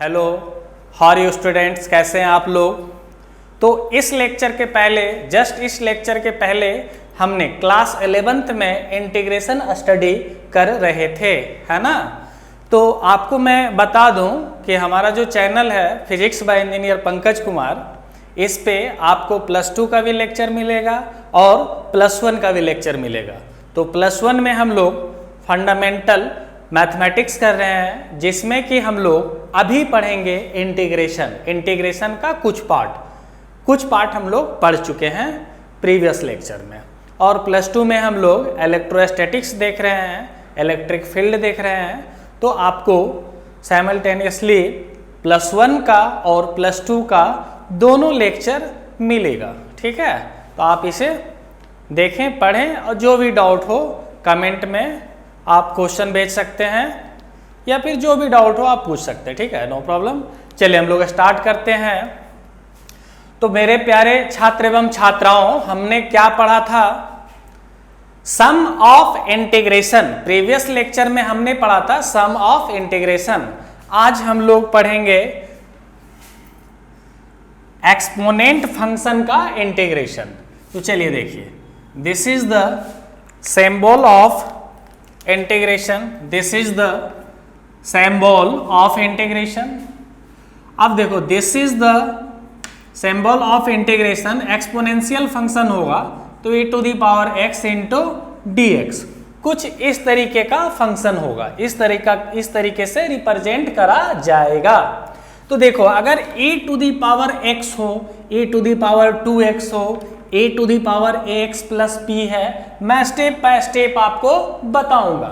Hello, how are you students, कैसे हैं आप लोग। तो इस लेक्चर के पहले, इस लेक्चर के पहले हमने क्लास 11th में इंटीग्रेशन स्टडी कर रहे थे, है ना। तो आपको मैं बता दूं कि हमारा जो चैनल है physics bye engineer Pankaj Kumar, इस पे आपको +2 का भी लेक्चर मिलेगा और +1 का भी लेक्चर मिलेगा। तो +1 में हम लोग फंडामेंटल मैथमेटिक्स कर रहे हैं, जिसमें कि हम लोग अभी पढ़ेंगे इंटीग्रेशन का कुछ पार्ट हम लोग पढ़ चुके हैं प्रीवियस लेक्चर में। और +2 में हम लोग इलेक्ट्रोस्टैटिक्स देख रहे हैं, इलेक्ट्रिक फील्ड देख रहे हैं। तो आपको साइमल्टेनियसली +1 का और +2 का दोनों लेक्चर मिलेगा, ठीक है। तो आप इसे देखें, पढ़ें और जो भी डाउट हो कमेंट में आप क्वेश्चन भेज सकते हैं या फिर जो भी डाउट हो आप पूछ सकते हैं, ठीक है, नो प्रॉब्लम। चलिए हम लोग स्टार्ट करते हैं। तो मेरे प्यारे छात्र एवं छात्राओं, हमने क्या पढ़ा था? सम ऑफ इंटीग्रेशन। प्रीवियस लेक्चर में हमने पढ़ा था सम ऑफ इंटीग्रेशन। आज हम लोग पढ़ेंगे एक्सपोनेंट फंक्शन का इंटीग्रेशन। तो चलिए देखिए, this is the symbol of integration, this is the symbol of integration. अब देखो, this is the symbol of integration. Exponential function होगा तो e⁻x इंटू dx, कुछ इस तरीके का फंक्शन होगा, इस तरीके से रिप्रेजेंट करा जाएगा। तो देखो, अगर e⁻x हो, e⁻2x हो, e⁻ax + p है, मैं स्टेप बाय स्टेप आपको बताऊंगा।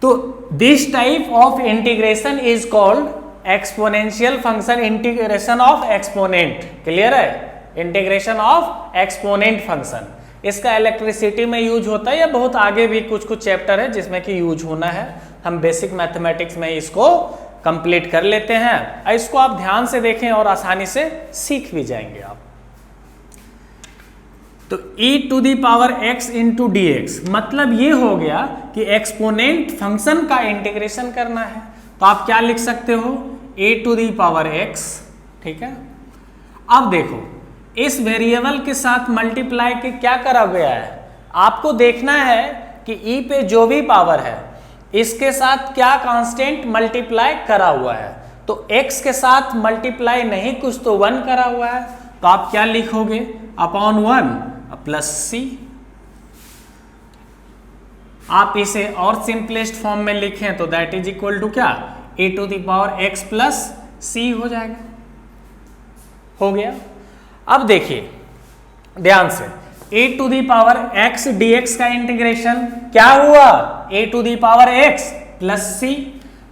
तो this type of integration is called exponential function, integration of exponent. Clear है? Integration of exponent function. इसका इलेक्ट्रिसिटी में यूज होता है या बहुत आगे भी कुछ चैप्टर है जिसमें कि यूज होना है। हम बेसिक मैथमेटिक्स में इसको कंप्लीट कर लेते हैं। इसको आप ध्यान से देखें और आसानी से सीख भी जाएंगे आप। तो e⁻x इंटू dx मतलब ये हो गया कि एक्सपोनेंट फंक्शन का इंटीग्रेशन करना है। तो आप क्या लिख सकते हो? e⁻x, ठीक है। अब देखो, इस वेरिएबल के साथ मल्टीप्लाई के क्या करा गया है, आपको देखना है कि e पे जो भी पावर है इसके साथ क्या कांस्टेंट मल्टीप्लाई करा हुआ है। तो x के साथ मल्टीप्लाई नहीं, कुछ तो 1 करा हुआ है। तो आप क्या लिखोगे? Upon 1 plus c। आप इसे और सिंपलेस्ट फॉर्म में लिखें तो दैट इज इक्वल टू क्या? e⁻x प्लस c हो जाएगा। हो गया। अब देखिए ध्यान से, e⁻x dx का इंटीग्रेशन क्या हुआ? e⁻x plus c।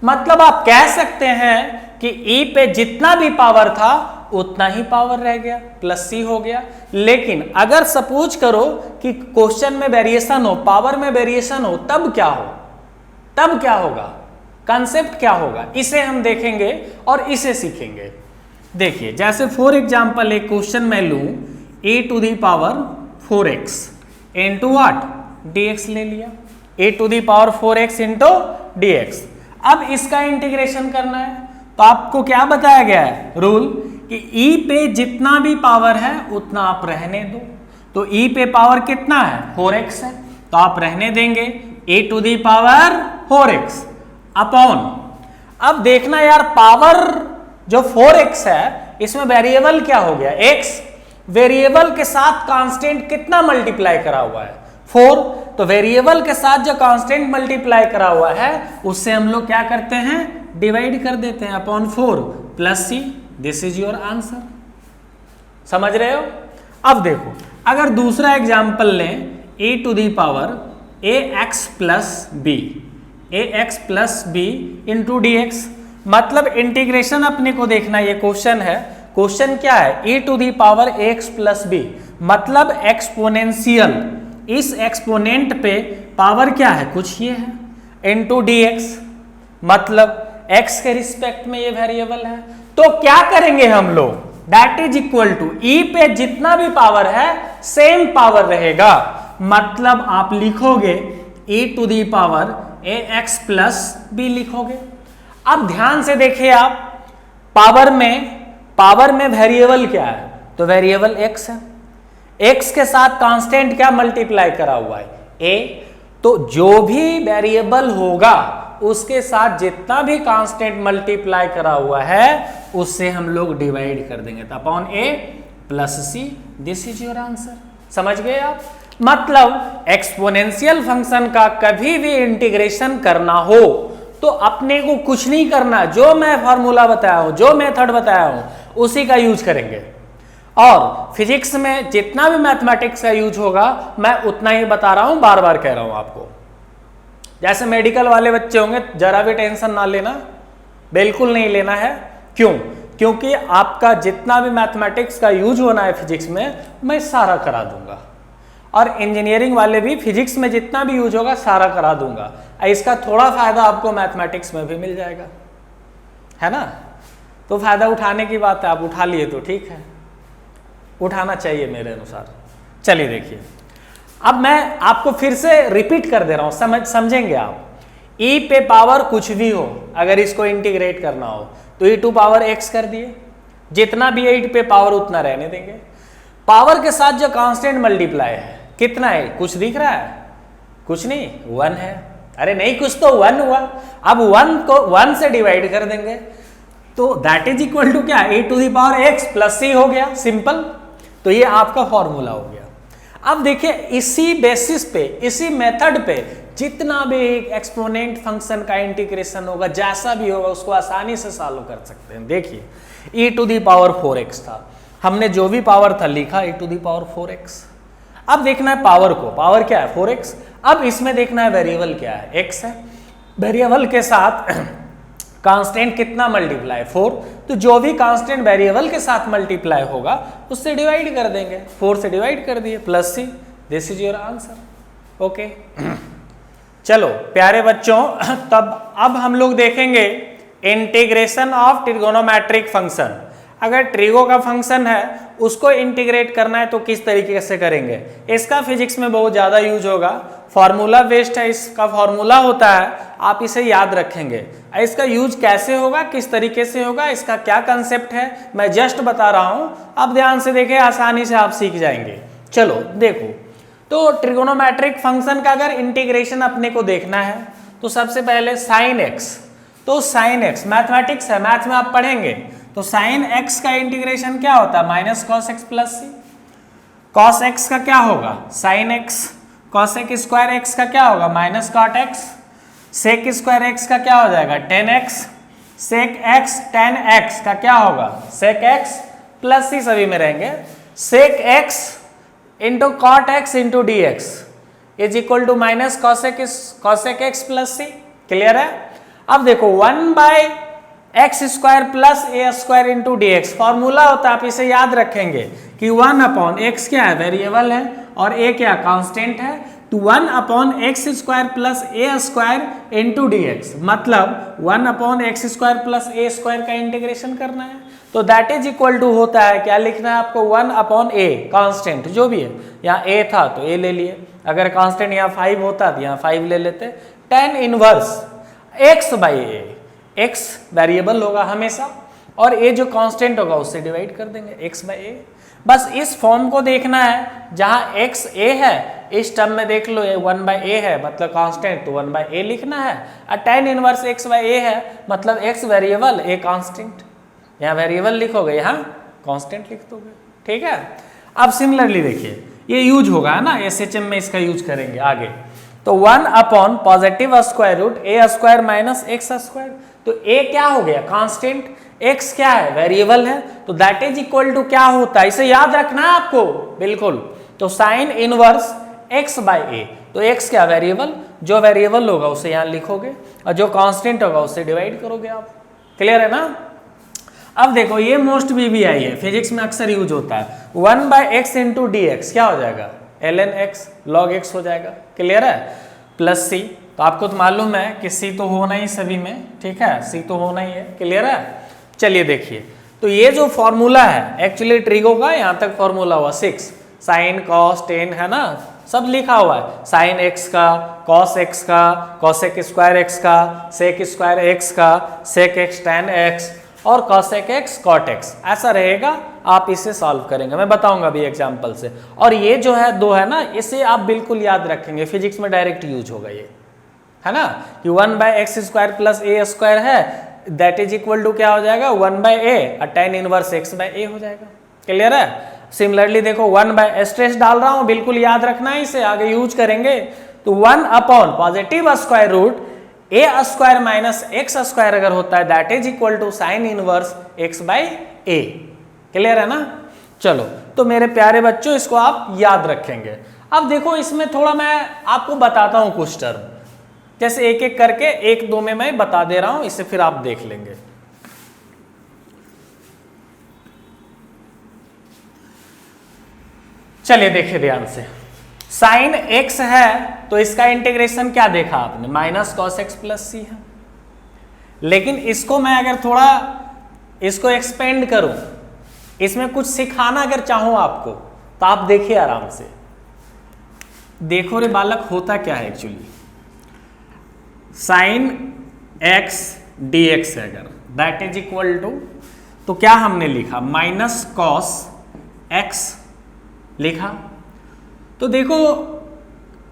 मतलब आप कह सकते हैं कि e पे जितना भी पावर था उतना ही पावर रह गया, प्लस c हो गया। लेकिन अगर सपोज करो कि क्वेश्चन में वेरिएशन हो, पावर में वेरिएशन हो, तब क्या होगा? कंसेप्ट क्या होगा? इसे हम देखेंगे और इसे सीखेंगे। देखिए, जैसे फॉर एग्जांपल एक क्वेश्चन मैं लूं, e⁻4x इंटू व्हाट? dx ले लिया, e⁻4x इंटू dx। अब इसका इंटीग्रेशन करना है। तो आपको क्या बताया गया है रूल कि e पे जितना भी पावर है उतना आप रहने दो। तो e पे पावर कितना है? 4x है, तो आप रहने देंगे e⁻4x अपॉन। अब देखना यार, पावर जो 4x है इसमें वेरिएबल क्या हो गया? x। वेरिएबल के साथ कांस्टेंट कितना मल्टीप्लाई करा हुआ है? 4। तो वेरिएबल के साथ जो कांस्टेंट मल्टीप्लाई करा हुआ है उससे हम लोग क्या करते हैं? डिवाइड कर देते हैं upon 4 plus c। This is your answer. समझ रहे हो? अब देखो, अगर दूसरा एग्जांपल लें, e⁻ax plus b into dx। मतलब इंटीग्रेशन अपने को देखना, ये क्वेश्चन है। क्वेश्चन क्या है? e⁻x प्लस b मतलब एक्सपोनेंशियल। इस एक्सपोनेंट पे पावर क्या है? कुछ ये है, इंटू dx मतलब x के रिस्पेक्ट में ये वेरिएबल है। तो क्या करेंगे हम लोग? That is equal to e पे जितना भी पावर है सेम पावर रहेगा। मतलब आप लिखोगे e⁻ax प्लस b लिखोगे। अब ध्यान से देखिए आप, पावर में वेरिएबल क्या है, तो वेरिएबल x है, x के साथ कांस्टेंट क्या मल्टीप्लाई करा हुआ है, a, तो जो भी वेरिएबल होगा उसके साथ जितना भी कांस्टेंट मल्टीप्लाई करा हुआ है उससे हम लोग डिवाइड कर देंगे, तो upon a plus c, this is your answer. समझ गए आप? मतलब एक्सपोनेंशियल फंक्शन का कभी भी इंटीग्रेशन करना हो तो अपने को कुछ नहीं करना, जो मैं फॉर्मूला बताया हूं, जो मेथड बताया हूं उसी का यूज करेंगे। और फिजिक्स में जितना भी मैथमेटिक्स का यूज होगा मैं उतना ही बता रहा हूं, बार बार कह रहा हूं आपको। जैसे मेडिकल वाले बच्चे होंगे, जरा भी टेंशन ना लेना, बिल्कुल नहीं लेना है। क्यों? क्योंकि आपका जितना भी मैथमेटिक्स का यूज होना है फिजिक्स में मैं सारा करा दूंगा, और इंजीनियरिंग वाले भी फिजिक्स में जितना भी यूज होगा सारा करा दूंगा। इसका थोड़ा फायदा आपको मैथमेटिक्स में भी मिल जाएगा, है ना? तो फायदा उठाने की बात है, आप उठा लिए तो ठीक है, उठाना चाहिए मेरे अनुसार। चलिए देखिए, अब मैं आपको फिर से रिपीट कर दे रहा हूं, समझेंगे आप। e पे पावर कुछ भी हो, अगर इसको इंटीग्रेट करना हो तो e टू पावर x कर दिए, जितना भी 8 पे पावर उतना रहने देंगे। पावर के साथ जो कांस्टेंट मल्टीप्लाई है कितना है, कुछ दिख रहा है? कुछ नहीं, 1 है। अरे नहीं, कुछ तो 1 हुआ। अब 1 को 1 से डिवाइड कर देंगे तो दैट इज इक्वल टू क्या, e to the power x plus c हो गया, सिंपल। तो ये आपका फॉर्मूला हो गया। अब देखिए, इसी बेसिस पे, इसी मेथड पे जितना भी एक्सपोनेंट फंक्शन का इंटीग्रेशन होगा, जैसा भी होगा, उसको आसानी से सॉल्व कर सकते हैं। देखिए, e to the power 4x था, हमने जो भी पावर था लिखा e to the power 4x। अब देखना है पावर को, पावर क्या है 4x। अब इसमें देखना है वेरिएबल क्या है, x है। वेरिएबल के साथ कांस्टेंट कितना मल्टीप्लाई, 4, तो जो भी कांस्टेंट वेरिएबल के साथ मल्टीप्लाई होगा उससे डिवाइड कर देंगे, 4 से डिवाइड कर दिए, plus c, this is your answer. Okay, चलो प्यारे बच्चों, तब अब हम लोग देखेंगे इंटीग्रेशन ऑफ ट्रिगोनोमेट्रिक फंक्शन। अगर ट्रिगो का फंक्शन है उसको इंटीग्रेट करना है तो किस तरीके से करेंगे, इसका फिजिक्स में बहुत ज़्यादा यूज होगा। फॉर्मूला बेस्ड है, इसका फॉर्मूला होता है, आप इसे याद रखेंगे। इसका यूज कैसे होगा, किस तरीके से होगा, इसका क्या कंसेप्ट है, मैं जस्ट बता रहा हूं। अब ध्यान से देखें, आसानी से आप सीख जाएंगे। चलो देखो, तो ट्रिगोनोमेट्रिक फंक्शन का अगर इंटीग्रेशन अपने को देखना है तो सबसे पहले साइन एक्स, तो साइन एक्स मैथमेटिक्स है, मैथ में आप पढ़ेंगे, तो साइन एक्स का इंटीग्रेशन क्या होता है, minus cos x plus c. Cos x का क्या होगा, sine x. Cosec square x का क्या होगा, minus cot x. Sec square x का क्या हो जाएगा, tan x. Sec x tan x का क्या होगा, सेक एक्स प्लस सी, सभी में रहेंगे। Sec x into cot x into d x is equal to minus cosec x plus c. Clear है? अब देखो 1 by x square plus a square into d x, formula होता है, आप इसे याद रखेंगे कि 1 अपॉन एक्स क्या है, वेरिएबल है, और ए क्या, कांस्टेंट है। तो 1 upon x square plus a square into d x, मतलब 1 upon x square plus a square का इंटीग्रेशन करना है। तो दैट इज इक्वल टू होता है, क्या लिखना है आपको, 1 अपॉन ए, कांस्टेंट जो भी है, यहाँ ए था तो ए ले लिए, अगर कांस्टेंट यहाँ 5 होता तो यहाँ 5 ले लेते, tan inverse x by A. X variable होगा हमेशा, और ए जो कांस्टेंट होगा उससे डिवाइड कर देंगे, एक्स बाई ए। बस इस फॉर्म को देखना है, जहां एक्स ए है इस टर्म में देख लो, ये 1 बाई ए है, मतलब कांस्टेंट, तो 1 बाई ए लिखना है। और टेन इनवर्स एक्स बाई ए है, मतलब एक्स वेरिएबल, ए कांस्टेंट, यहाँ वेरिएबल लिखोगे, यहाँ कांस्टेंट लिख दोगे। ठीक है? अब सिमिलरली देखिए, ये यूज होगा ना, एसएचएम में इसका यूज करेंगे आगे। तो 1 अपॉन पॉजिटिव स्क्वायर रूट ए स्क्वायर माइनस एक्स स्क्वायर, तो ए क्या हो गया, कांस्टेंट, एक्स क्या है, वेरिएबल है, तो दैट इज इक्वल टू क्या होता है, इसे याद रखना है आपको, बिल्कुल। तो साइन इनवर्स एक्स बाई ए, तो एक्स क्या, वेरिएबल, जो वेरिएबल होगा उसे यहाँ लिखोगे, और जो कांस्टेंट होगा उससे डिवाइड करोगे आप। क्लियर है ना? अब देखो, ये मोस्ट BBI है, फिजिक्स में अक्सर यूज होता है। 1 by x into d x क्या हो जाएगा, ln x log x हो जाएगा। क्लियर है? प्लस सी, तो आपको तो मालूम है कि सी तो होना ही सभी में, ठीक है, सी तो होना ही है। क्लियर है? चलिए देखिए, तो ये जो फॉर्मूला है एक्चुअली ट्रिगो का, यहाँ तक फॉर्मूला हुआ 6 साइन कॉस टेन, है ना, सब लिखा हुआ है, साइन एक्स का, कॉस एक्स का, कॉसेक स्क्वायर एक्स का, सेक स्क्वायर एक्स का, सेक एक्स टैन एक्स और कॉसेक एक्स कॉट एक्स, ऐसा रहेगा। आप इसे सॉल्व करेंगे, मैं बताऊंगा अभी एग्जांपल से। और ये जो है 2 है ना, इसे आप बिल्कुल याद रखेंगे, फिजिक्स में डायरेक्ट यूज होगा ये, है ना, कि 1/x square plus a square है, दैट इज इक्वल टू क्या हो जाएगा 1/a और tan इनवर्स x/a हो जाएगा। क्लियर है? सिमिलरली देखो 1/ स्ट्रेस डाल रहा हूं, बिल्कुल याद रखना है, इसे आगे यूज करेंगे। तो 1 upon positive square root a square minus x square अगर होता है that is equal to sine inverse x/a। Clear है ना? चलो, तो मेरे प्यारे बच्चों इसको आप याद रखेंगे। अब देखो इसमें थोड़ा मैं आपको बताता हूं कुछ टर्म, जैसे एक एक करके 1-2 में मैं बता दे रहा हूं, इसे फिर आप देख लेंगे। चलिए देखिए ध्यान से, साइन x है तो इसका इंटीग्रेशन क्या देखा आपने, minus cos x plus c है। लेकिन इसको मैं अगर थोड़ा इसको एक्सपेंड करूं, इसमें कुछ सिखाना अगर चाहूं आपको, तो आप देखिए आराम से। देखो रे बालक, होता क्या है एक्चुअली, साइन x dx है अगर, दैट इज इक्वल टू, तो क्या हमने लिखा माइनस कॉस x लिखा। तो देखो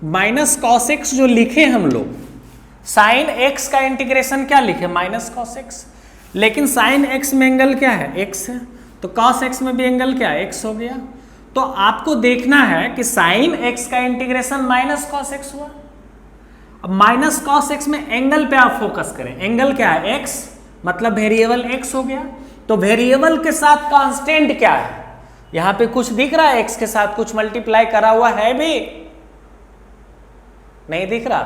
माइनस कॉस एक्स जो लिखे हम लोग, साइन x का इंटीग्रेशन क्या लिखे माइनस कॉस एक्स, लेकिन साइन x में एंगल क्या है x है, तो कॉस x में भी एंगल क्या है x हो गया। तो आपको देखना है कि साइन x का इंटीग्रेशन माइनस कॉस एक्स हुआ। अब माइनस कॉस एक्स में एंगल पे आप फोकस करें, एंगल क्या है x, मतलब वेरिएबल x हो गया। तो वेरिएबल के साथ कांस्टेंट क्या है, यहां पे कुछ दिख रहा है x के साथ कुछ मल्टीप्लाई करा हुआ है भी नहीं दिख रहा,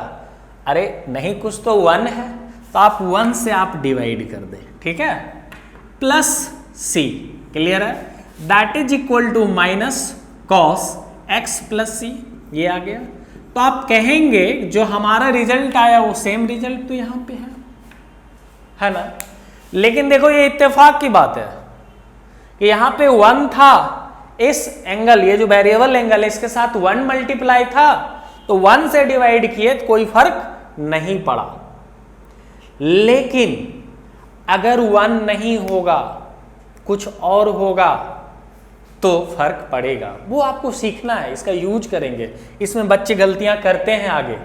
अरे नहीं, कुछ तो 1 है, तो आप 1 से आप डिवाइड कर दें, ठीक है, प्लस c। क्लियर है? That is equal to minus cos x plus c, ये आ गया। तो आप कहेंगे जो हमारा रिजल्ट आया वो सेम रिजल्ट तो यहां पे है ना। लेकिन देखो ये इत्तेफाक की बात है कि यहां पे 1 था, इस एंगल, ये जो वेरिएबल एंगल है इसके साथ 1 मल्टीप्लाई था, तो 1 से डिवाइड किए तो कोई फर्क नहीं पड़ा। लेकिन अगर 1 नहीं होगा, कुछ और होगा, तो फर्क पड़ेगा। वो आपको सीखना है, इसका यूज करेंगे। इसमें बच्चे गलतियां करते हैं आगे,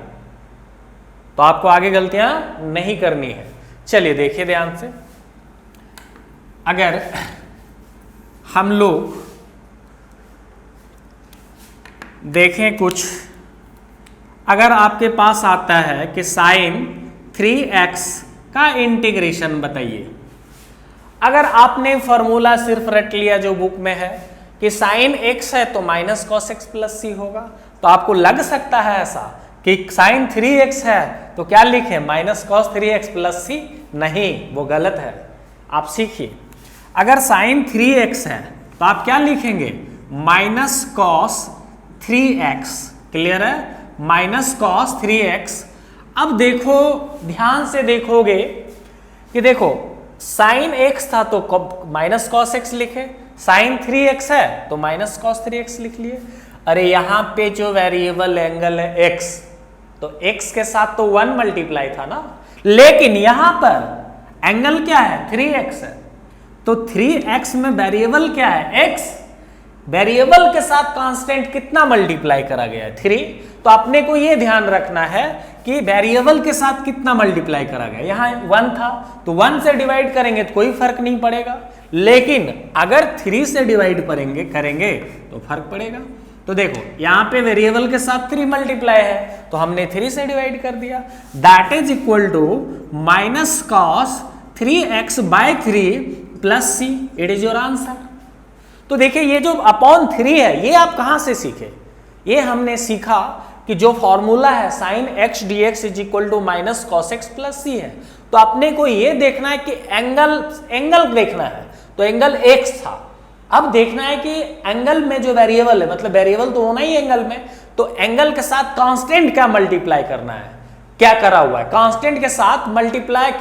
तो आपको आगे गलतियां नहीं करनी है। चलिए देखिए ध्यान से, अगर हम लोग देखें कुछ, अगर आपके पास आता है कि साइन 3x का इंटीग्रेशन बताइए। अगर आपने फॉर्मूला सिर्फ रट लिया जो बुक में है कि साइन x है तो माइनस कॉस एक्स प्लस सी होगा, तो आपको लग सकता है ऐसा कि साइन 3x है तो क्या लिखें माइनस कॉस 3x प्लस सी, नहीं, वो गलत है। आप सीखिए, अगर साइन 3x है तो आप क्या लिखेंगे माइनस कॉस 3x। क्लियर है? Minus cos 3x। अब देखो ध्यान से देखोगे कि देखो साइन x था तो माइनस कॉस x लिखे, साइन 3x है तो माइनस कॉस 3x लिख लिए। अरे यहां पे जो वेरिएबल एंगल है x, तो x के साथ तो 1 मल्टीप्लाई था ना, लेकिन यहां पर एंगल क्या है 3x है, तो 3x में वेरिएबल क्या है x, वेरिएबल के साथ कांस्टेंट कितना मल्टीप्लाई करा गया है 3। तो अपने को यह ध्यान रखना है कि वेरिएबल के साथ कितना मल्टीप्लाई करा गया, यहां 1 था तो 1 से डिवाइड करेंगे तो कोई फर्क नहीं पड़ेगा, लेकिन अगर 3 से डिवाइड करेंगे तो फर्क पड़ेगा। तो देखो यहां पे वेरिएबल के साथ 3 मल्टीप्लाई है तो हमने 3 से डिवाइड कर दिया, that is equal to minus cos 3x/3 plus c. It is your answer. तो देखिए ये जो अपॉन 3 है ये आप कहां से सीखे, ये हमने सीखा कि जो फॉर्मूला है sine x dx is equal to minus cos x plus c है। तो अपने को ये देखना है कि एंगल देखना है, तो एंगल x था। अब देखना है कि एंगल में जो वेरिएबल है, मतलब वेरिएबल तो होना ही एंगल में, तो एंगल के साथ कांस्टेंट क्या मल्टीप्लाई करना है, क्या करा हुआ है कांस्टेंट के साथ मल्टीप्लाई,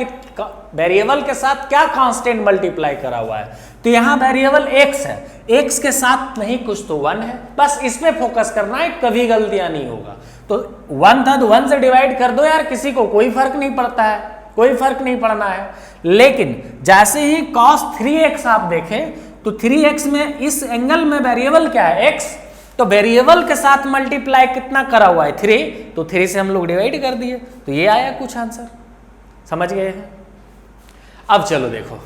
वेरिएबल के साथ क्या कांस्टेंट मल्टीप्लाई करा हुआ है, तो यहाँ वेरिएबल x है, x के साथ नहीं कुछ तो 1 है, बस इस पे फोकस करना है, कभी गलतियां नहीं होगा। तो 1 था तो 1 से डिवाइड कर दो यार, किसी को कोई फर्क नहीं पड़ता है, कोई फर्क नहीं पड़ना है। लेकिन जैसे ही cos 3x आप देखें तो 3x में इस एंगल में वेरिएबल क्या है, x, तो वेरिएबल के साथ मल्टीप्लाई कितना करा हुआ है 3, तो 3 से हम लोग डिवाइड कर दिए, तो ये आया कुछ आंसर। समझ गए हैं? अब चलो देखो,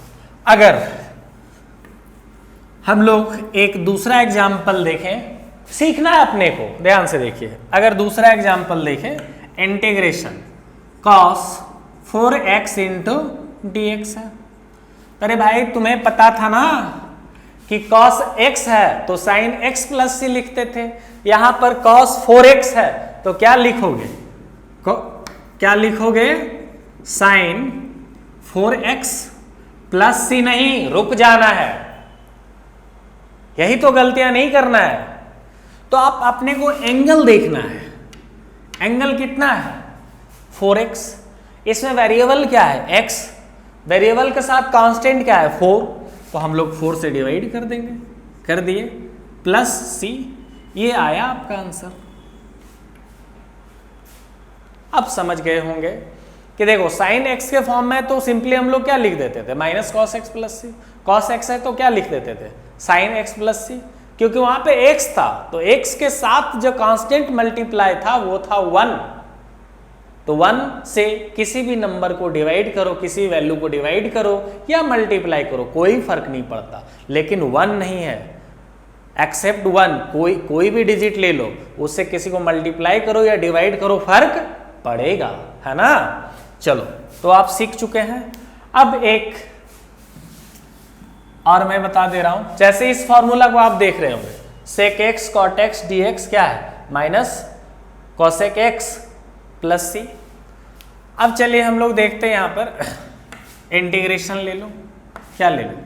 अगर हम लोग एक दूसरा एग्जाम्पल देखें, सीखना है अपने को, ध्यान से देखिए। अगर दूसरा एग्जाम्पल देखें, integration cos 4x into dx है। अरे भाई तुम्हें पता था ना कि cos x है तो sin x प्लस c लिखते थे, यहां पर cos 4x है तो क्या लिखोगे, क्या लिखोगे, sin 4x प्लस c, नहीं, रुक जाना है, यही तो गलतियां नहीं करना है। तो आप अपने को एंगल देखना है, एंगल कितना है 4x, इसमें वेरिएबल क्या है x, वेरिएबल के साथ कांस्टेंट क्या है 4, तो हम लोग 4 से डिवाइड कर देंगे, कर दिए, प्लस c, ये आया आपका आंसर। अब समझ गए होंगे कि देखो साइन x के फॉर्म में तो सिंपली हम लोग क्या लिख देते थे, minus cos x plus c, cos x है तो क्या लिख देते थे, साइन x प्लस सी, क्योंकि वहां पे x था, तो x के साथ जो कांस्टेंट मल्टीप्लाई था वो था 1, तो 1 से किसी भी नंबर को डिवाइड करो, किसी वैल्यू को डिवाइड करो या मल्टीप्लाई करो, कोई फर्क नहीं पड़ता, लेकिन 1 नहीं है, एक्सेप्ट 1, कोई भी डिजिट ले लो, उससे किसी को मल्टीप्लाई करो या डिवाइड करो, फर्क पड़ेगा, है ना। चलो, तो आप सीख चुके हैं। अब एक और मैं बता दे रहा हूं, जैसे इस फॉर्मूला को आप देख रहे होंगे, sec x cot x d x क्या है, minus cosec x plus c. अब चलिए हम लोग देखते हैं यहां पर इंटीग्रेशन ले लो, क्या ले लो,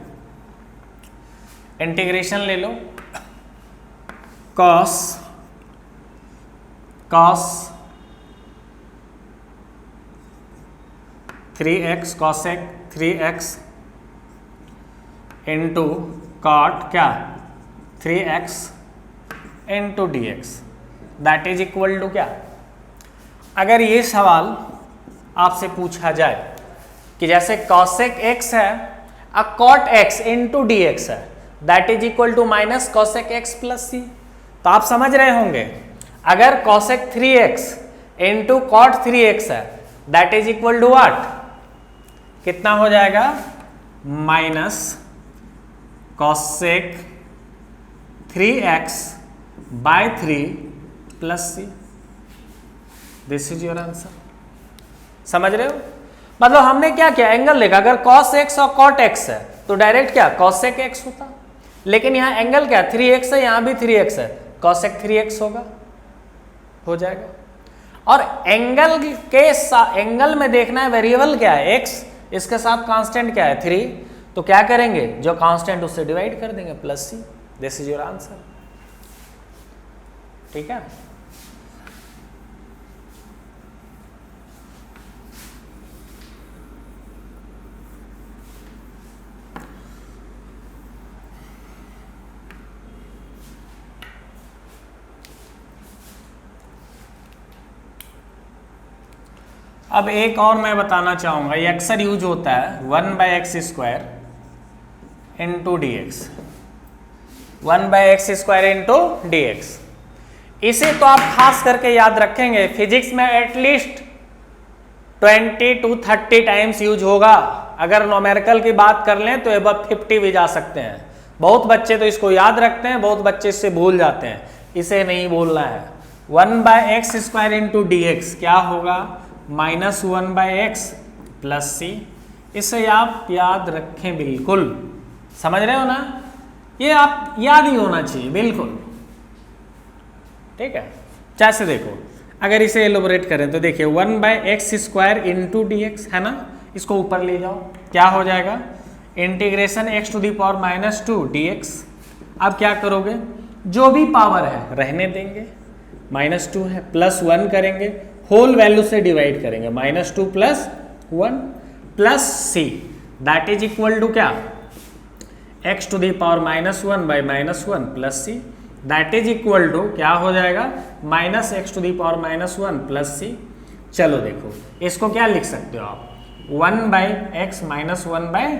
इंटीग्रेशन ले लो, cos 3x cosec 3x into cot क्या 3x into d x that is equal to क्या। अगर ये सवाल आपसे पूछा जाए कि जैसे कॉसेक x है और cot x into d x है, that is equal to minus cosec x plus c, तो आप समझ रहे होंगे अगर cosec 3x into cot 3x है that is equal to what, कितना हो जाएगा, minus cosec 3x by 3 plus c, this is your answer. समझ रहे हो, मतलब हमने क्या किया, एंगल देखा, अगर cos x और cot x है तो डायरेक्ट क्या cosec x होता, लेकिन यहाँ एंगल क्या 3x है, यहाँ भी 3x है, cosec 3x होगा, हो जाएगा। और एंगल के एंगल में देखना है वेरिएबल क्या है x, इसके साथ कांस्टेंट क्या है 3, तो क्या करेंगे, जो कांस्टेंट उससे डिवाइड कर देंगे, plus c, this is your answer. ठीक है, अब एक और मैं बताना चाहूंगा, ये अक्सर यूज होता है 1/x² into d x, 1/x² into d x. इसे तो आप खास करके याद रखेंगे, फिजिक्स में एटलीस्ट 20 to 30 टाइम्स यूज होगा। अगर नोमेरिकल की बात कर लें तो अब 50 भी जा सकते हैं। बहुत बच्चे तो इसको याद रखते हैं, बहुत बच्चे इससे भूल जाते हैं, इसे नहीं बोलना है। 1/x² इंटू डी एक्स क्या होगा, माइनस 1/x प्लस सी, इसे आप याद रखें बिल्कुल, समझ रहे हो ना, ये आप याद ही होना चाहिए बिल्कुल। ठीक है, जैसे देखो अगर इसे एलोबरेट करें तो देखिए 1/x² इंटू डी एक्स है ना, इसको ऊपर ले जाओ, क्या हो जाएगा, इंटीग्रेशन x⁻⁻2 dx। अब क्या करोगे, जो भी पावर है रहने देंगे, -2 है, +1 करेंगे, होल वैल्यू से डिवाइड करेंगे, -2 + 1 plus c that is equal to क्या, x to the power -1 by -1 plus c, that is equal to क्या हो जाएगा, minus x to the power -1 plus c. चलो देखो इसको क्या लिख सकते हो आप, 1 by x minus 1 by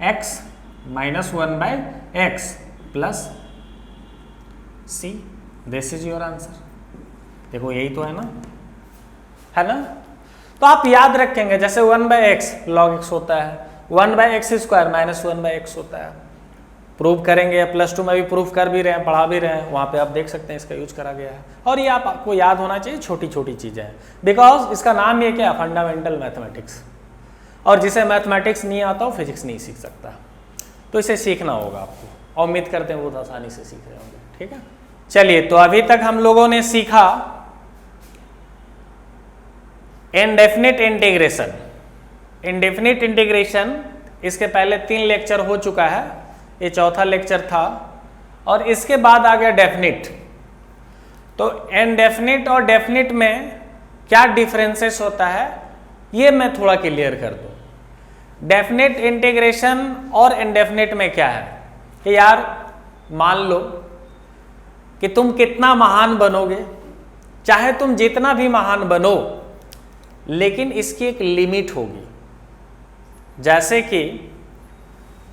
x minus 1 by x plus c, this is your answer. देखो यही तो है ना। तो आप याद रखेंगे जैसे 1 बाई एक्स लॉग एक्स होता है, 1 by x square minus 1 by x होता है। प्रूव करेंगे, प्लस 2 में भी प्रूव कर भी रहे हैं, पढ़ा भी रहे हैं, वहाँ पे आप देख सकते हैं इसका यूज करा गया है। और ये आपको याद होना चाहिए, छोटी छोटी चीज़ें हैं, बिकॉज इसका नाम ये क्या है, फंडामेंटल मैथमेटिक्स। और जिसे मैथमेटिक्स नहीं आता हो फिजिक्स नहीं सीख सकता, तो इसे सीखना होगा आपको, और उम्मीद करते हैं बहुत आसानी से सीख रहे होंगे। ठीक है, चलिए तो अभी तक हम लोगों ने सीखा इनडेफिनिट इंटीग्रेशन। इनडेफिनिट इंटीग्रेशन इसके पहले 3 लेक्चर हो चुका है, ये चौथा लेक्चर था, और इसके बाद आ गया डेफिनिट। तो इनडेफिनिट और डेफिनिट में क्या डिफरेंसेस होता है ये मैं थोड़ा क्लियर कर दूं। डेफिनिट इंटीग्रेशन और इनडेफिनिट में क्या है कि यार मान लो कि तुम कितना महान बनोगे, चाहे तुम जितना भी महान बनो, लेकिन इसकी एक लिमिट होगी। जैसे कि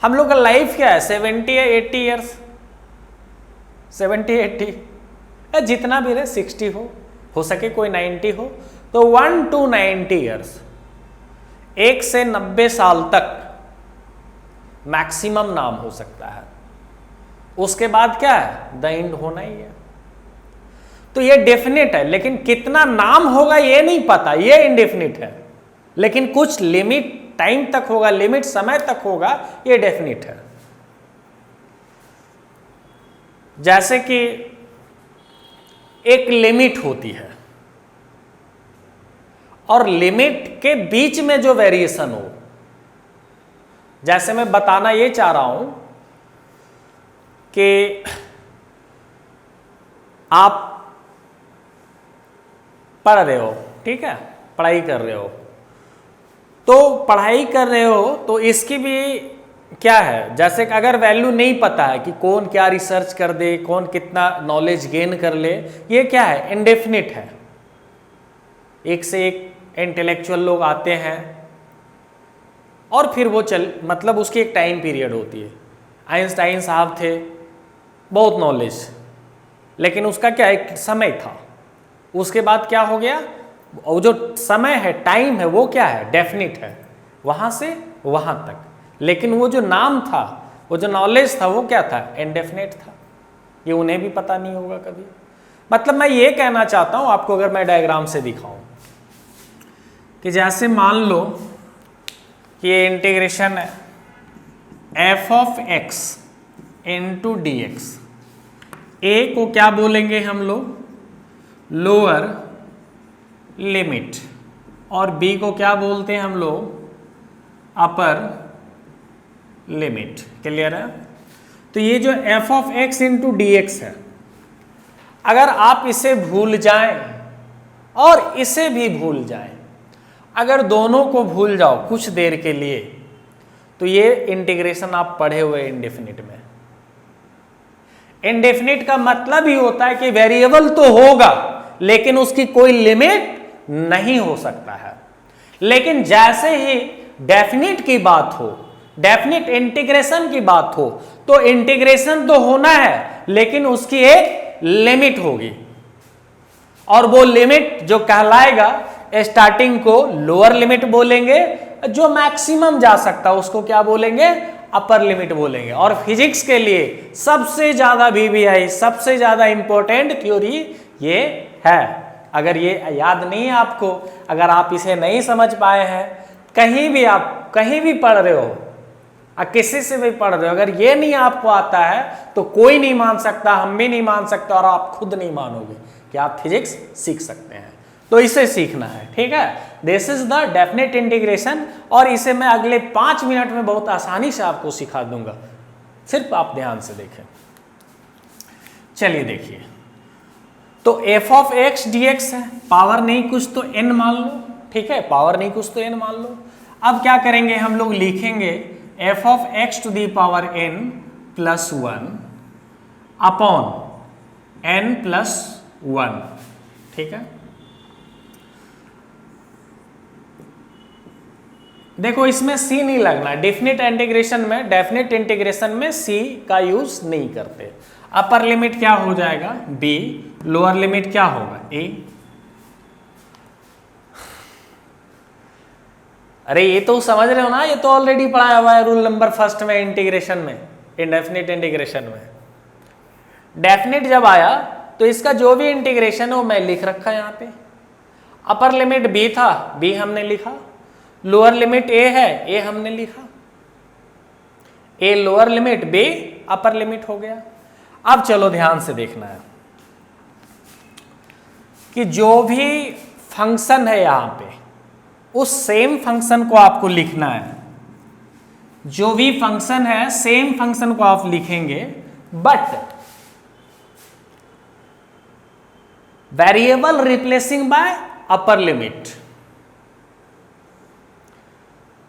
हम लोग का लाइफ क्या है, 70 या 80 ईयर्स, 70 80 या जितना भी रहे, 60 हो सके कोई 90 हो, तो 1 to 90 ईयर्स, 1 से 90 साल तक मैक्सिमम नाम हो सकता है। उसके बाद क्या है, द एंड होना ही है। तो ये डेफिनेट है, लेकिन कितना नाम होगा ये नहीं पता, ये इनडेफिनिट है। लेकिन कुछ लिमिट टाइम तक होगा, लिमिट समय तक होगा, ये डेफिनिट है। जैसे कि एक लिमिट होती है, और लिमिट के बीच में जो वेरिएशन हो, जैसे मैं बताना ये चाह रहा हूं कि आप पढ़ रहे हो, ठीक है, पढ़ाई कर रहे हो, तो पढ़ाई कर रहे हो तो इसकी भी क्या है, जैसे कि अगर वैल्यू नहीं पता है कि कौन क्या रिसर्च कर दे, कौन कितना नॉलेज गेन कर ले, ये क्या है, इनडेफिनिट है। एक से एक इंटेलेक्चुअल लोग आते हैं और फिर वो मतलब उसकी एक टाइम पीरियड होती है। आइंस्टाइन साहब थे, बहुत नॉलेज, लेकिन उसका क्या एक समय था। उसके बाद क्या हो गया, वो जो समय है, टाइम है, वो क्या है, डेफिनिट है, वहां से वहां तक। लेकिन वो जो नाम था, वो जो नॉलेज था, वो क्या था, इनडेफिनिट था। ये उन्हें भी पता नहीं होगा कभी। मतलब मैं ये कहना चाहता हूं आपको, अगर मैं डायग्राम से दिखाऊं कि जैसे मान लो कि ये इंटीग्रेशन है f of x into d x. A को क्या बोलेंगे हम लोग, लोअर लिमिट, और बी को क्या बोलते हैं हम लोग, अपर लिमिट। क्लियर है। तो ये जो F of x into d x है, अगर आप इसे भूल जाएं और इसे भी भूल जाएं, अगर दोनों को भूल जाओ कुछ देर के लिए, तो ये इंटीग्रेशन आप पढ़े हुए इंडेफिनिट में। इंडेफिनिट का मतलब ही होता है कि वेरिएबल तो होगा लेकिन उसकी कोई लिमिट नहीं हो सकता है। लेकिन जैसे ही डेफिनिट की बात हो, डेफिनिट इंटीग्रेशन की बात हो, तो इंटीग्रेशन तो होना है लेकिन उसकी एक लिमिट होगी, और वो लिमिट जो कहलाएगा, स्टार्टिंग को लोअर लिमिट बोलेंगे, जो मैक्सिमम जा सकता उसको क्या बोलेंगे, अपर लिमिट बोलेंगे। और फिजिक्स के लिए सबसे ज्यादा VBI, सबसे ज्यादा इंपॉर्टेंट थ्योरी ये है। अगर ये याद नहीं है आपको, अगर आप इसे नहीं समझ पाए हैं, कहीं भी आप कहीं भी पढ़ रहे हो, किसी से भी पढ़ रहे हो, अगर ये नहीं आपको आता है तो कोई नहीं मान सकता, हम भी नहीं मान सकते, और आप खुद नहीं मानोगे कि आप फिजिक्स सीख सकते हैं। तो इसे सीखना है, ठीक है। This is the definite integration, और इसे मैं अगले 5 मिनट में बहुत आसानी से आपको सिखा दूंगा, सिर्फ आप ध्यान से देखें। चलिए देखिए, तो F of x d x है, पावर नहीं कुछ तो n मान लो, ठीक है, पावर नहीं कुछ तो n मान लो। अब क्या करेंगे हम लोग, लिखेंगे f of x to the power n plus 1 upon n plus 1, ठीक है। देखो इसमें c नहीं लगना, डेफिनेट इंटीग्रेशन में c का यूज नहीं करते। अपर लिमिट क्या हो जाएगा b, लोअर लिमिट क्या होगा a। अरे ये तो समझ रहे हो ना, ये तो ऑलरेडी पढ़ाया हुआ है रूल नंबर फर्स्ट में इंटीग्रेशन में, इंडेफिनिट इंटीग्रेशन में। डेफिनिट जब आया तो इसका जो भी इंटीग्रेशन है वो मैं लिख रखा है यहाँ पे। अपर लिमिट b था, b हमने लिखा, लोअर लिमिट a है, a हमने लिखा, a lower limit, b upper limit हो गया। अब चलो ध्यान से देखना है कि जो भी फंक्शन है यहां पे, उस सेम फंक्शन को आपको लिखना है। जो भी फंक्शन है सेम फंक्शन को आप लिखेंगे, but variable replacing by upper limit.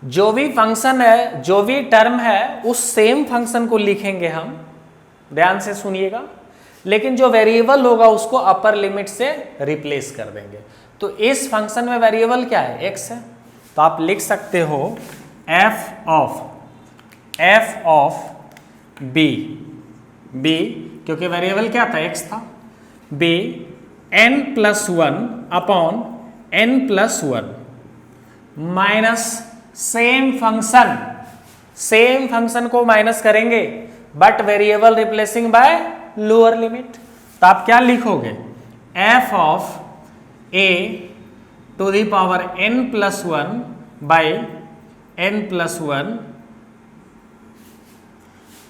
जो भी फंक्शन है, जो भी टर्म है, उस सेम फंक्शन को लिखेंगे हम, ध्यान से सुनिएगा, लेकिन जो वेरिएबल होगा उसको अपर लिमिट से रिप्लेस कर देंगे। तो इस फंक्शन में वेरिएबल क्या है, x है, तो आप लिख सकते हो f ऑफ b, क्योंकि वेरिएबल क्या था, x था, b n plus 1 upon n plus 1 minus same function को माइनस करेंगे, but variable replacing by lower limit. तो आप क्या लिखोगे, f of a to the power n plus 1 by n plus 1,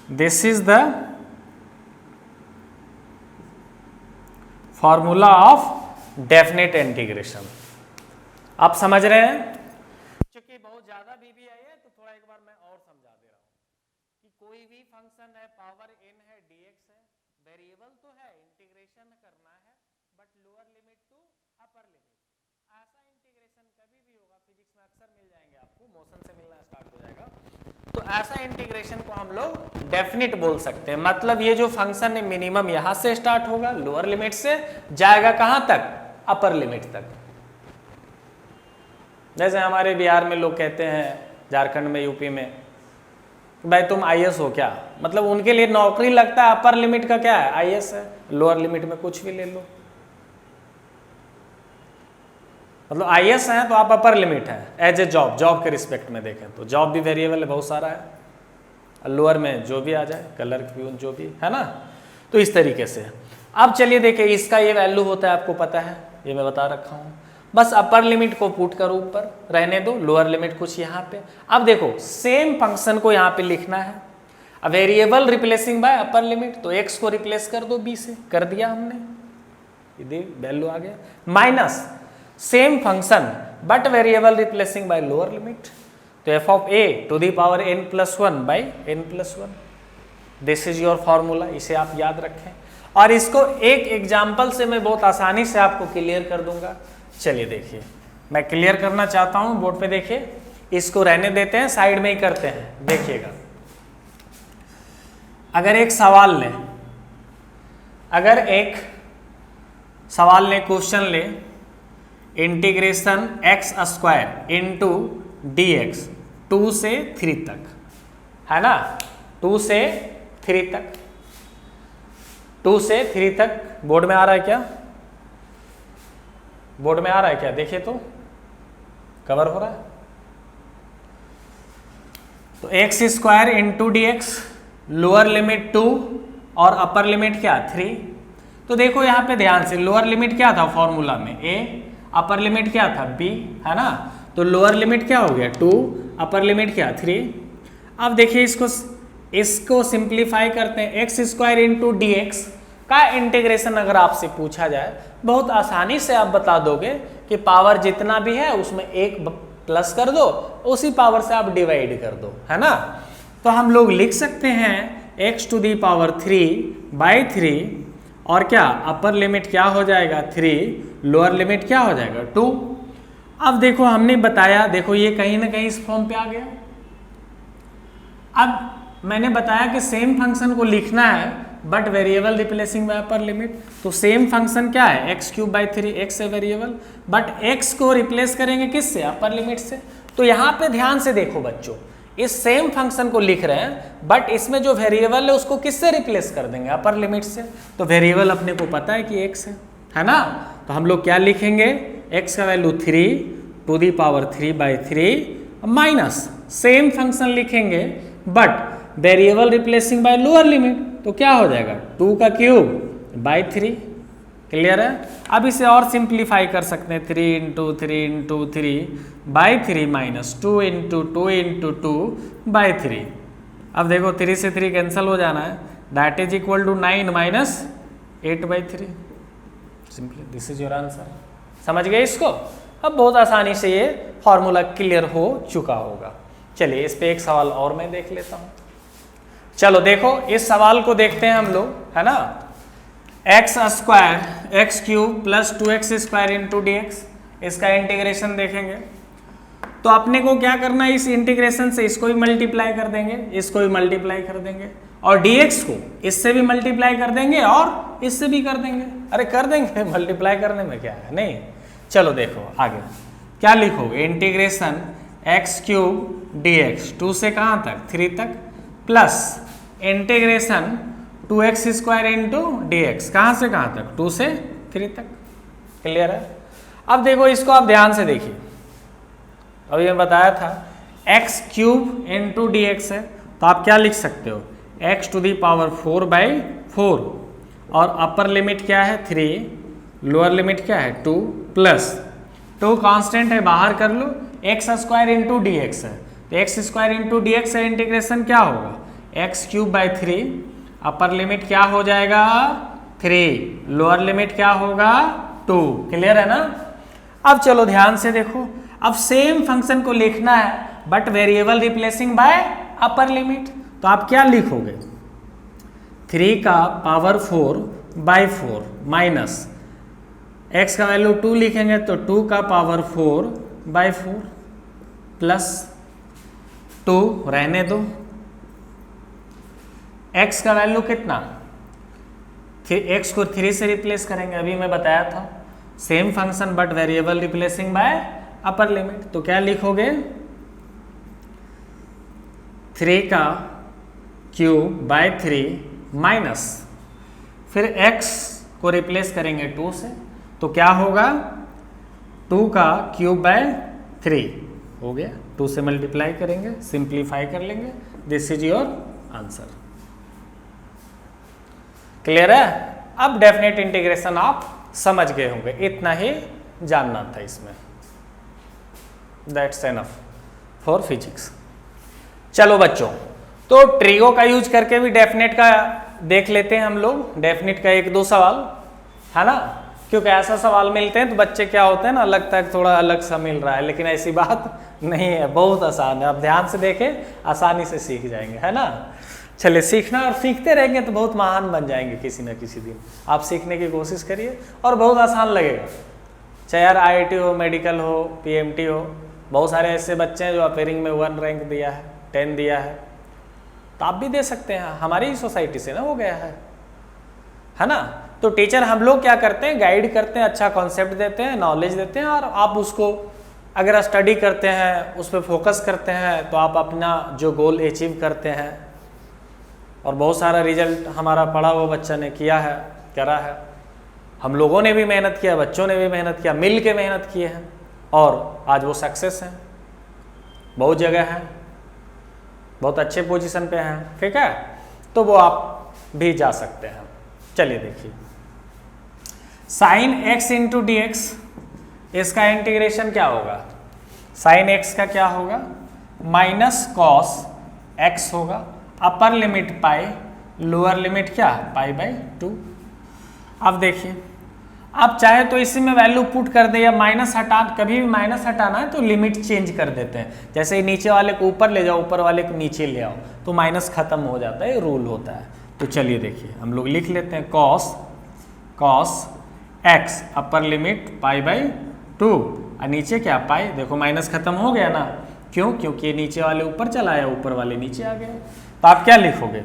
this is the formula of definite integration. आप समझ रहे हैं? क्योंकि बहुत ज्यादा बीबी आई है तो थोड़ा एक बार मैं और समझा दे रहा हूं कि कोई भी फंक्शन है, पावर n है, dx है, वेरिएबल तो है, इंटीग्रेशन करना है, but lower limit to upper limit. ऐसा इंटीग्रेशन कभी भी होगा, फिजिक्स में अक्सर मिल जाएंगे आपको, मोशन से मिलना स्टार्ट हो जाएगा, तो ऐसा इंटीग्रेशन को हम लोग डेफिनिट बोल सकते हैं। मतलब ये जो फंक्शन है मिनिमम यहां से स्टार्ट होगा, लोअर लिमिट से जाएगा कहां तक, अपर लिमिट तक। जैसे हमारे बिहार में लोग कहते हैं, झारखंड में, यूपी में, भाई तुम IAS हो क्या, मतलब उनके लिए नौकरी लगता है अपर लिमिट का क्या है, IAS है, लोअर लिमिट में कुछ भी ले लो, मतलब IAS है तो आप अपर लिमिट है एज ए जॉब के रिस्पेक्ट में देखें तो जॉब भी वेरिएबल है, बहुत सारा है, लोअर में जो भी आ जाए, कलर प्यून जो भी है ना, तो इस तरीके से। अब चलिए देखिए, इसका ये वैल्यू होता है, आपको पता है, ये मैं बता रखा हूँ, बस अपर लिमिट को पुट करो ऊपर, रहने दो लोअर लिमिट कुछ यहाँ पे। अब देखो सेम फंक्शन को यहाँ पे लिखना है, अब variable replacing by upper limit, तो x को रिप्लेस कर दो b से, कर दिया हमने, ये वैल्यू आ गया, minus same function but variable replacing by lower limit, तो f of a to the power n plus 1 by n plus 1, this is your formula. इसे आप याद रखें और इसको एक एग्जाम्पल से मैं बहुत आसानी से आपको क्लियर कर दूंगा। चलिए देखिए, मैं क्लियर करना चाहता हूं, बोर्ड पे देखिए, इसको रहने देते हैं, साइड में ही करते हैं। देखिएगा, अगर एक सवाल लें, क्वेश्चन ले, integration x square into dx 2 से 3 तक, है ना, 2 से 3 तक, बोर्ड में आ रहा है क्या, बोर्ड में आ रहा है क्या, देखिए तो कवर हो रहा है। तो x square into dx, lower limit 2 और अपर लिमिट क्या 3। तो देखो यहाँ पे ध्यान से, लोअर लिमिट क्या था फॉर्मूला में a, अपर लिमिट क्या था b, है ना, तो लोअर लिमिट क्या हो गया 2, अपर लिमिट क्या 3। अब देखिए इसको सिंप्लीफाई करते हैं, x स्क्वायर इंटू dx का इंटीग्रेशन अगर आपसे पूछा जाए, बहुत आसानी से आप बता दोगे कि पावर जितना भी है उसमें 1 प्लस कर दो, उसी पावर से आप डिवाइड कर दो, है ना। तो हम लोग लिख सकते हैं x to the power 3 by 3, और क्या अपर लिमिट क्या हो जाएगा 3, लोअर लिमिट क्या हो जाएगा 2। अब देखो हमने बताया, देखो ये कहीं ना कहीं इस फॉर्म पे आ गया। अब मैंने बताया कि सेम फंक्शन को लिखना है but variable replacing by upper limit. तो सेम फंक्शन क्या है, एक्स क्यूब बाई 3, एक्स है वेरिएबल, बट एक्स को रिप्लेस करेंगे किससे, अपर लिमिट से। तो यहाँ पे ध्यान से देखो बच्चों, इस सेम फंक्शन को लिख रहे हैं बट इसमें जो वेरिएबल है उसको किससे रिप्लेस कर देंगे, अपर लिमिट से। तो वेरिएबल अपने को पता है कि एक्स है ना। तो हम लोग क्या लिखेंगे, एक्स का value 3 to the power 3/3 minus same function लिखेंगे but variable replacing by lower limit. तो क्या हो जाएगा, 2 का क्यूब बाई 3। क्लियर है। अब इसे और सिंप्लीफाई कर सकते हैं, 3 into 3 into 3/3 minus 2 into 2 into 2/3। अब देखो 3 से 3 कैंसिल हो जाना है, that is equal to 9 minus 8/3। Simply this is your answer. समझ गए इसको। अब बहुत आसानी से ये फॉर्मूला क्लियर हो चुका होगा। चलिए इस पे एक सवाल और मैं देख लेता हूँ। चलो देखो इस सवाल को देखते हैं हम लोग, है ना। X square x cube plus 2x square into d x, इसका इंटीग्रेशन देखेंगे। तो अपने को क्या करना है, इस इंटीग्रेशन से इसको भी मल्टीप्लाई कर देंगे, इसको भी मल्टीप्लाई कर देंगे और dx को इससे भी मल्टीप्लाई कर देंगे और इससे भी कर देंगे। अरे कर देंगे, मल्टीप्लाई करने में क्या है, नहीं। चलो देखो आगे क्या लिखोगे, integration x cube D x 2 से कहाँ तक, 3 तक, plus integration 2x square into d x, कहाँ से कहाँ तक, 2 से 3 तक। क्लियर है। अब देखो इसको आप ध्यान से देखिए, अभी मैं बताया था x cube into d x है, तो आप क्या लिख सकते हो, x टू दी पावर 4/4 और अपर लिमिट क्या है 3, लोअर लिमिट क्या है 2, प्लस 2 कांस्टेंट है बाहर कर लो, x square into d x है, तो x square into d x है, इंटीग्रेशन क्या होगा x cube by 3, upper limit क्या हो जाएगा 3, लोअर लिमिट क्या होगा 2। क्लियर है ना। अब चलो ध्यान से देखो, अब सेम फंक्शन को लिखना है but variable replacing by upper limit. तो आप क्या लिखोगे, 3 का पावर 4/4 माइनस x का वैल्यू 2 लिखेंगे तो 2 का पावर 4/4 प्लस 2 रहने दो, x का वैल्यू कितना, x को 3 से रिप्लेस करेंगे, अभी मैं बताया था same function but variable replacing by upper limit. तो क्या लिखोगे, 3 का क्यूब बाय 3 माइनस फिर x को रिप्लेस करेंगे 2 से, तो क्या होगा 2 का क्यूब बाय 3 हो गया, 2 से मल्टीप्लाई करेंगे, सिंप्लीफाई कर लेंगे, this is your answer. Clear है। अब डेफिनेट इंटीग्रेशन आप समझ गए होंगे, इतना ही जानना था इसमें, दैट्स एनफ फॉर फिजिक्स। चलो बच्चों, तो ट्रिगो का यूज करके भी डेफिनेट का देख लेते हैं हम लोग, डेफिनेट का 1-2 सवाल, है ना। क्योंकि ऐसा सवाल मिलते हैं तो बच्चे क्या होते हैं ना, लगता है थोड़ा अलग सा मिल रहा है, लेकिन ऐसी बात नहीं है, बहुत आसान है। आप ध्यान से देखें, आसानी से सीख जाएंगे, है ना। चलिए सीखना और सीखते रहेंगे तो बहुत महान बन जाएंगे किसी न किसी दिन। आप सीखने की कोशिश करिए और बहुत आसान लगेगा, चाहे यार IIT हो, मेडिकल हो, PMT हो। बहुत सारे ऐसे बच्चे हैं जो अपेयरिंग में 1 रैंक दिया है, 10 दिया है, तो आप भी दे सकते हैं, हमारी ही सोसाइटी से ना हो गया है ना। तो टीचर हम लोग क्या करते हैं, गाइड करते हैं, अच्छा कॉन्सेप्ट देते हैं, नॉलेज देते हैं, और आप उसको अगर स्टडी करते हैं, उस पर फोकस करते हैं, तो आप अपना जो गोल अचीव करते हैं। और बहुत सारा रिजल्ट हमारा पढ़ा हुआ बच्चा ने किया है, करा है, हम लोगों ने भी मेहनत किया, बच्चों ने भी मेहनत किया, मिल के मेहनत किए हैं, और आज वो सक्सेस हैं, बहुत जगह हैं, बहुत अच्छे पोजीशन पे हैं, ठीक है। तो वो आप भी जा सकते हैं। चलिए देखिए, sine x into d x, इसका इंटीग्रेशन क्या होगा, साइन x का क्या होगा माइनस कॉस x होगा, अपर लिमिट पाई, लोअर लिमिट क्या π/2। अब देखिए, आप चाहे तो इसी में वैल्यू पुट कर दे, या माइनस हटा, कभी भी माइनस हटाना है तो लिमिट चेंज कर देते हैं, जैसे नीचे वाले को ऊपर ले जाओ, ऊपर वाले को नीचे ले आओ, तो माइनस खत्म हो जाता है, रूल होता है। तो चलिए देखिए, हम लोग लिख लेते हैं कॉस x अपर लिमिट π/2 और नीचे क्या देखो माइनस खत्म हो गया ना, क्यों, क्योंकि नीचे वाले ऊपर चला आया, ऊपर वाले नीचे आ गए, तो आप क्या लिखोगे,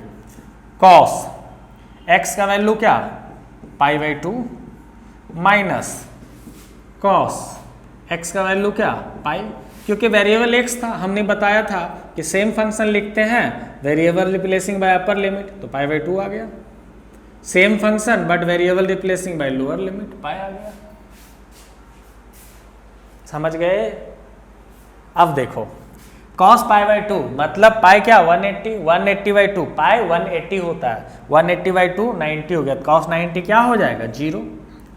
कॉस एक्स का वैल्यू क्या π/2 माइनस कॉस एक्स का वैल्यू क्या पाई, क्योंकि वेरिएबल एक्स था, हमने बताया था कि सेम फंक्शन लिखते हैं variable replacing by upper limit, तो π/2 आ गया। Same function but variable replacing by lower limit, pi आ गया। समझ गए? अब देखो cos π/2 मतलब पाई क्या 180, 180/2 पाई 180 होता है, 180/2 90 हो गया, cos 90 क्या हो जाएगा 0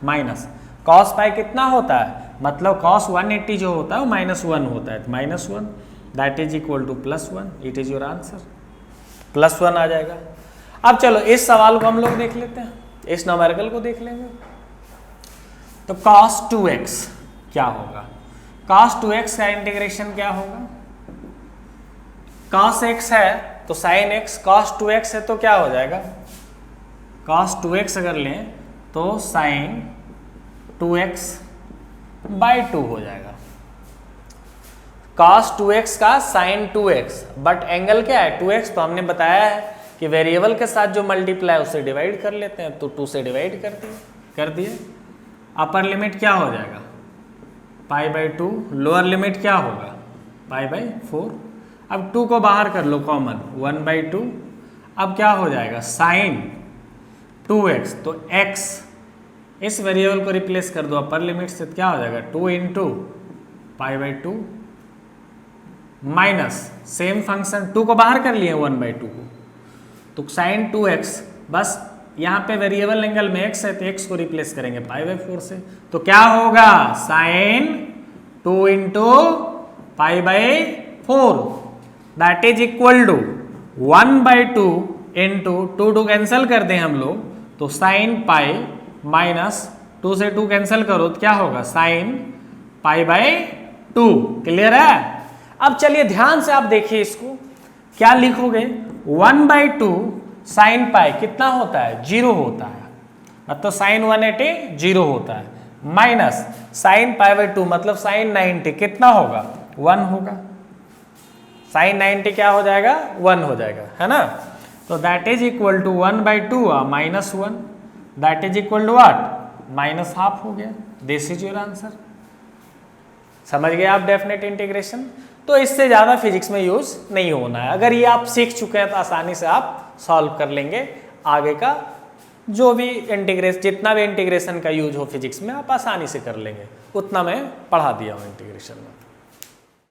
माइनस cos पाई कितना होता है, मतलब cos 180 जो होता है वो -1 होता है, -1 that is equal to +1, it is your answer, +1 आ जाएगा। अब चलो इस सवाल को हम लोग देख लेते हैं, इस न्यूमेरिकल को देख लेंगे। तो cos 2x क्या होगा, cos 2x का इंटीग्रेशन क्या होगा, cos x है तो sin x, cos 2x है तो क्या हो जाएगा, cos 2x अगर लें तो sin 2x/2 हो जाएगा। cos 2x का sin 2x, बट एंगल क्या है 2x, तो हमने बताया है कि वेरिएबल के साथ जो मल्टीप्लाई उसे डिवाइड कर लेते हैं, तो 2 से डिवाइड कर दिए। अपर लिमिट क्या हो जाएगा π/2, लोअर लिमिट क्या होगा π/4। अब 2 को बाहर कर लो कॉमन, 1/2। अब क्या हो जाएगा sin 2x, तो x इस वेरिएबल को रिप्लेस कर दो अपर लिमिट से, क्या हो जाएगा 2 × π/2 माइनस सेम फंक्शन 2 को बाहर कर लिए 1/2 को, तो sin 2x, बस यहाँ पे वेरिएबल एंगल में x है तो x को रिप्लेस करेंगे π/4 से, तो क्या होगा sin 2 × π/4 that is equal to 1/2 into 2 cancel कर दें हम लोग, तो sin पाई माइनस 2 से 2 कैंसिल करो तो क्या होगा sin π/2। क्लियर है? अब चलिए ध्यान से आप देखिए इसको, क्या लिखोगे 1/2 sin पाई कितना होता है 0 होता है, मतलब sin 180 0 होता है, माइनस sin π/2 मतलब sin 90 कितना होगा 1 होगा, sin 90 क्या हो जाएगा 1 हो जाएगा, है ना। तो that is equal to 1/2 -1 that is equal to what -½ हो गया। This is your answer. समझ गए आप डेफिनेट इंटीग्रेशन। तो इससे ज़्यादा फिजिक्स में यूज नहीं होना है, अगर ये आप सीख चुके हैं तो आसानी से आप सॉल्व कर लेंगे। आगे का जो भी जितना भी इंटीग्रेशन का यूज हो फिजिक्स में आप आसानी से कर लेंगे, उतना मैं पढ़ा दिया हूँ इंटीग्रेशन में।